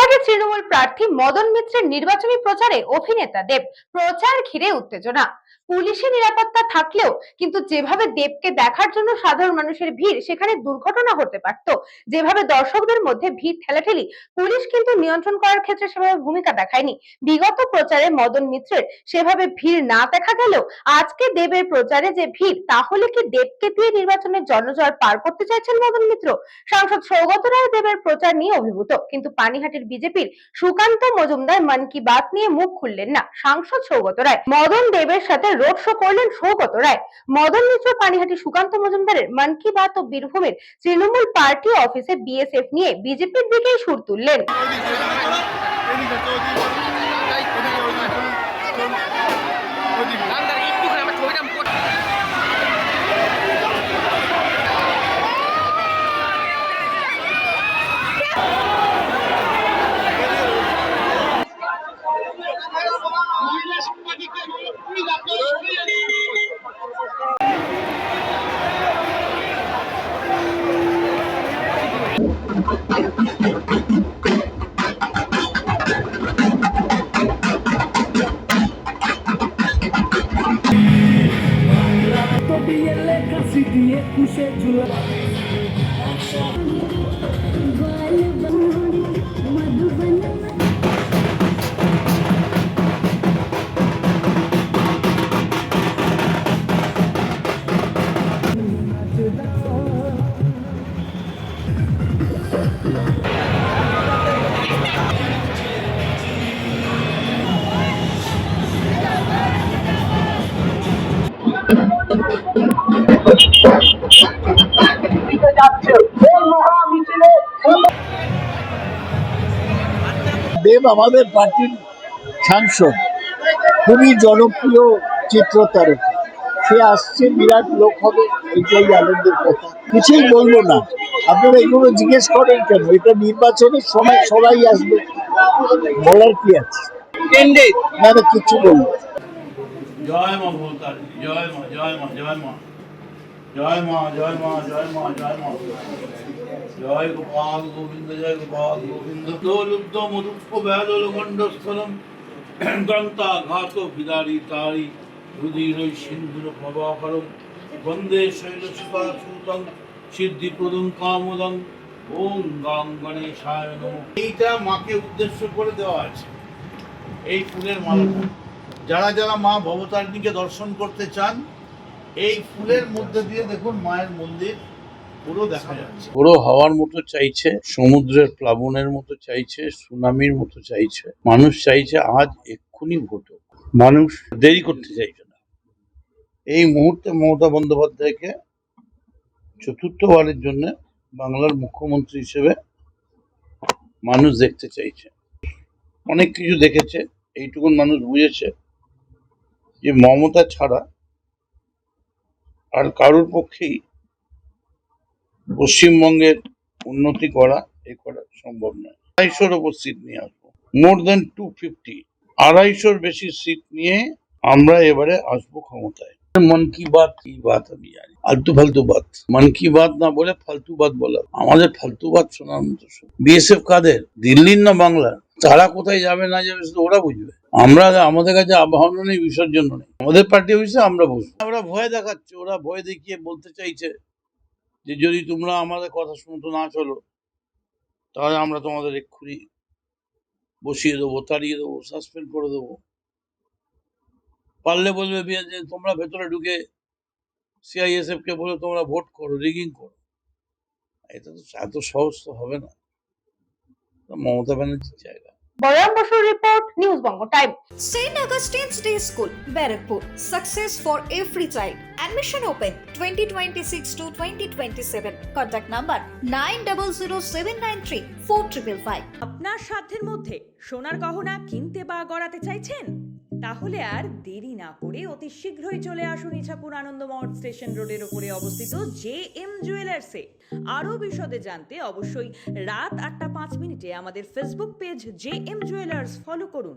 আগে তৃণমূল প্রার্থী মদন মিত্রের নির্বাচনী প্রচারে অভিনেতা দেব, প্রচার ঘিরে উত্তেজনা। পুলিশি নিরাপত্তা থাকলেও কিন্তু যেভাবে দেবকে দেখার জন্য সাধারণ মানুষের ভিড়, সেখানে দুর্ঘটনা হতে পারত। যেভাবে দর্শকদের মধ্যে ভিড় ঠেলাঠেলি, পুলিশ কিন্তু নিয়ন্ত্রণ করার ক্ষেত্রে সেভাবে ভূমিকা দেখায়নি। বিগত প্রচারে মদন মিত্রের সেভাবে ভিড় না দেখা গেলেও আজকে দেবের প্রচারে যে ভিড়, তাহলে কি দেবকে দিয়ে নির্বাচনের জনজয় পার করতে চাইছেন মদন মিত্র? সাংসদ সৌগত রায় দেবের প্রচার নিয়ে অভিভূত, কিন্তু পানিহাটির বিজেপির সুকান্ত মজুমদার মন কি বাত নিয়ে মুখ খুললেন না। সাংসদ সৌগত রায়, মদন দেবের সাথে রোড শো করলেন সৌগত রায়। মদন মিত্র পানিহাটি সুকান্ত মজুমদারের মন কি বাত ও বীরভূমের তৃণমূল পার্টি অফিসে বিএসএফ নিয়ে বিজেপির দিকেই সুর তুললেন। দেব আমাদের পার্টির সাংসদ, খুবই জনপ্রিয় চিত্রতারকা। সে আসছে, বিরাট লোক হবে, এইটাই আনন্দের কথা। কিছুই বলবো না, আপনারা এগুলো জিজ্ঞেস করেন কেন? এটা নির্বাচনের সময় সবাই আসবে, বলার কি আছে? না না, কিছু বলবো। জয় মা ভবতারিণী, জয় মা, জয় মা, জয় মা, জয় মা, জয় মা, জয় মা, জয় মা, জয় গোপাল গোবিন্দ, জয় গোপাল গোবিন্দ। লুব্ধ মধুক্ষ ব্যাল গণ্ডস্থলম দন্তা ঘাত বিদারি তারি রুদির সিন্ধুর প্রভাকরম বন্দে শৈলসুতা সুতং সিদ্ধিপ্রদং কামদং ওম গাং গণেশায় নমঃ। এইটা মাকে উদ্দেশ্য করে দেওয়া আছে, এই ফুলের মালাটা। যারা যারা মা ভবতারিণীকে দর্শন করতে চান, এই ফুলের মধ্যে দিয়ে দেখুন মায়ের মন্দির পুরো দেখা যাচ্ছে। পুরো হাওয়ার মতো চাইছে, সমুদ্রের প্লাবনের মতো চাইছে, সুনামির মতো চাইছে। মানুষ চাইছে আজ এক্ষুনি ভোট হোক। মানুষ দেরি করতে চাইছে না। এই মুহূর্তে মমতা বন্দ্যোপাধ্যায়কে চতুর্থবারের জন্য বাংলার মুখ্যমন্ত্রী হিসেবে মানুষ দেখতে চাইছে। অনেক কিছু দেখেছে, এইটুকুন মানুষ বুঝেছে যে মমতা ছাড়া আর কারোর পক্ষেই পশ্চিমবঙ্গের উন্নতি করা সম্ভব নয়। 250-র ওপর সিট নিয়ে আসবো, মোর দেন 250, 250-র বেশি সিট নিয়ে আমরা এবারে আসবো ক্ষমতায়। মন কি বাত কি বাত আমি জানি, আলতু ফালতু বাত। মন কি বাত না বলে ফালতু বাত বলা, আমাদের ফালতু বাত শোনার মতো। বিএসএফ কাদের? দিল্লির না বাংলার? তারা কোথায় যাবে না যাবে শুধু ওরা বুঝবে। আমরা, আমাদের কাছে আহ্বান নেই, বিসর্জন নেই। আমাদের পার্টি অফিসে আমরা বসবো। ওরা ভয় দেখাচ্ছে, ওরা ভয় দেখিয়ে বলতে চাইছে যে যদি তোমরা আমাদের কথা শুনতে না চলো, তাহলে আমরা তোমাদের এক্ষুনি বসিয়ে দেবো, তাড়িয়ে দেবো, সাসপেন্ড করে দেবো। পারলে বলবে যে তোমরা ভেতরে ঢুকে সিআইএসএফ কে বলে তোমরা ভোট করো, রিগিং করো। এটা তো এত সহজ তো হবে না। মমতা ব্যানার্জির জায়গা। বলরাম বসুর report, news Banga time. St. Augustine's Day School, Barrackpur. Success for every child. Admission open 2026 to 2027. Contact number 9007934555. আপনার সাধ্যের মধ্যে সোনার গহনা কিনতে বা গড়াতে চাইছেন? তাহলে আর দেরি না করে অতি শীঘ্রই চলে আসুন ইছাপুর আনন্দমহল স্টেশন রোডের উপরে অবস্থিত জেএম জুয়েলার্সে। আরও বিশদে জানতে অবশ্যই রাত 8টা 5 মিনিটে আমাদের Facebook page JM jewellers follow করুন।